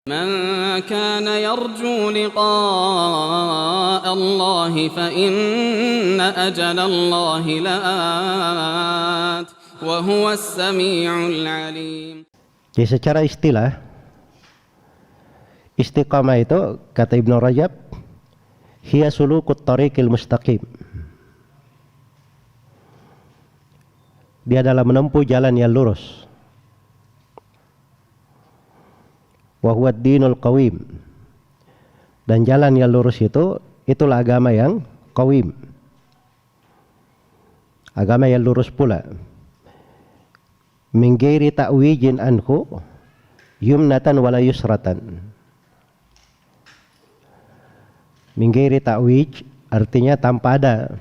من كان يرجو لقاء الله فإن أجل الله لآت وهو السميع العليم. Jadi secara istilah, istiqamah itu kata Ibnu Rajab, hiya sulukut tariqil mustaqim. Dia adalah menempuh jalan yang lurus. Wa huwa ad-dinul qawim. Dan jalan yang lurus itulah agama yang qawim. Agama yang lurus pula. Min ghairi ta'wijin anhu yumnatan wala yusratan. Min ghairi ta'wij artinya tanpa ada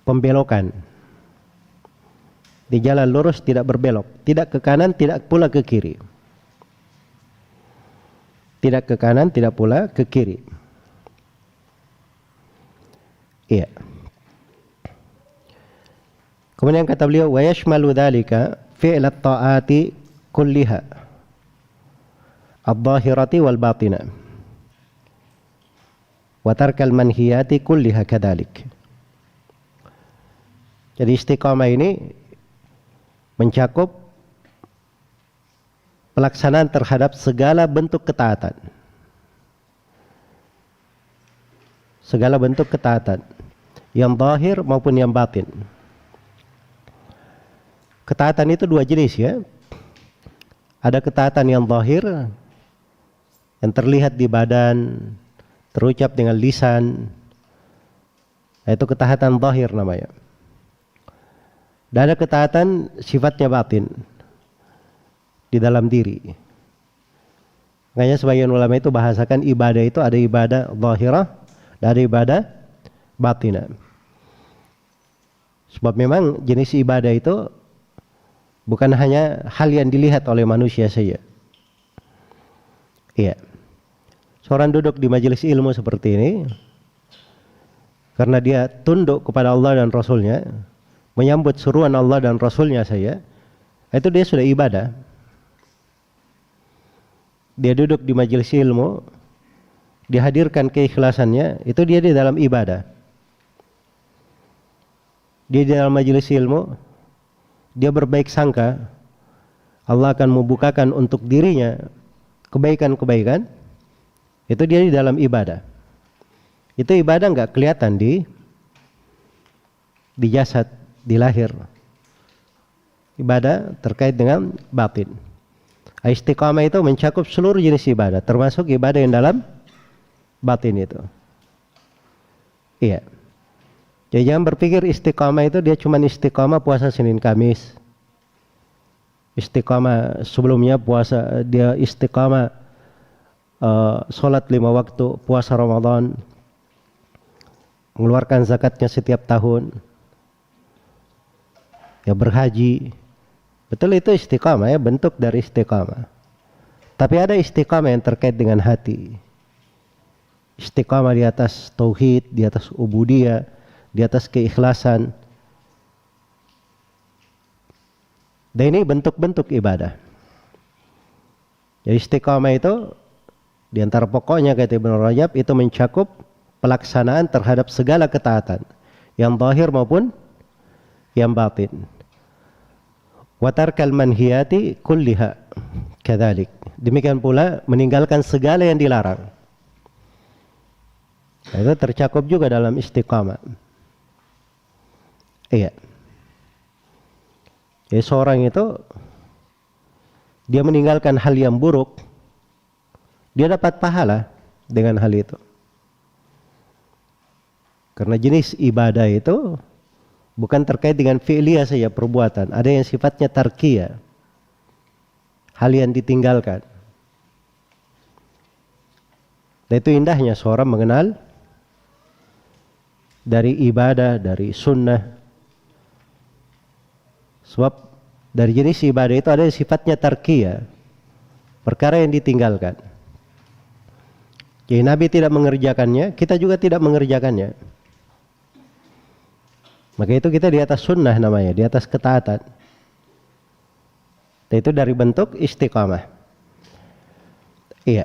pembelokan. Di jalan lurus tidak berbelok, tidak ke kanan, tidak pula ke kiri. Tidak ke kanan, tidak pula ke kiri. Iya. Kemudian kata beliau, wa yashmalu dzalika fi'l at-ta'ati kulliha adh-dhahirati wal batinah wa tarkal manhiyati kulliha kadzalik. Jadi istiqamah ini mencakup pelaksanaan terhadap segala bentuk ketaatan. Segala bentuk ketaatan, yang zahir maupun yang batin. Ketaatan itu dua jenis ya. Ada ketaatan yang zahir, yang terlihat di badan, terucap dengan lisan. Itu ketaatan zahir namanya. Dan ada ketaatan sifatnya batin di dalam diri. Makanya sebagian ulama itu bahasakan ibadah itu ada ibadah zahirah dan ada ibadah batinah. Sebab memang jenis ibadah itu bukan hanya hal yang dilihat oleh manusia saja. Iya. Seorang duduk di majelis ilmu seperti ini karena dia tunduk kepada Allah dan Rasulnya, menyambut seruan Allah dan Rasulnya saja, itu dia sudah ibadah. Dia duduk di majelis ilmu, dihadirkan keikhlasannya, itu dia di dalam ibadah. Dia di dalam majelis ilmu, dia berbaik sangka, Allah akan membukakan untuk dirinya kebaikan-kebaikan, itu dia di dalam ibadah. Itu ibadah nggak kelihatan di jasad, di lahir. Ibadah terkait dengan batin. Istiqamah itu mencakup seluruh jenis ibadah, termasuk ibadah yang dalam batin itu. Iya. Jadi jangan berpikir istiqamah itu dia cuma istiqamah puasa Senin Kamis. Istiqamah sebelumnya puasa, dia istiqamah sholat 5 waktu, puasa Ramadan, mengeluarkan zakatnya setiap tahun, ya berhaji. Betul, itu istiqamah ya, bentuk dari istiqamah. Tapi ada istiqamah yang terkait dengan hati. Istiqamah di atas tauhid, di atas ubudiyah, di atas keikhlasan. Dan ini bentuk-bentuk ibadah. Jadi istiqamah itu di antara pokoknya kata Ibnu Rajab itu mencakup pelaksanaan terhadap segala ketaatan, yang zahir maupun yang batin. Wa tarkal manhiyati kulliha kadzalik. Demikian pula meninggalkan segala yang dilarang. Itu tercakup juga dalam istiqamah. Iya. Jadi seorang itu dia meninggalkan hal yang buruk, dia dapat pahala dengan hal itu. Karena jenis ibadah itu bukan terkait dengan fi'liyah saja, perbuatan. Ada yang sifatnya tarkiyah, hal yang ditinggalkan. Dan itu indahnya seorang mengenal dari ibadah, dari sunnah. Sebab dari jenis ibadah itu ada yang sifatnya tarkiyah, perkara yang ditinggalkan. Jadi Nabi tidak mengerjakannya, kita juga tidak mengerjakannya. Maka itu kita di atas sunnah namanya, di atas ketaatan. Dan itu dari bentuk istiqamah. Iya.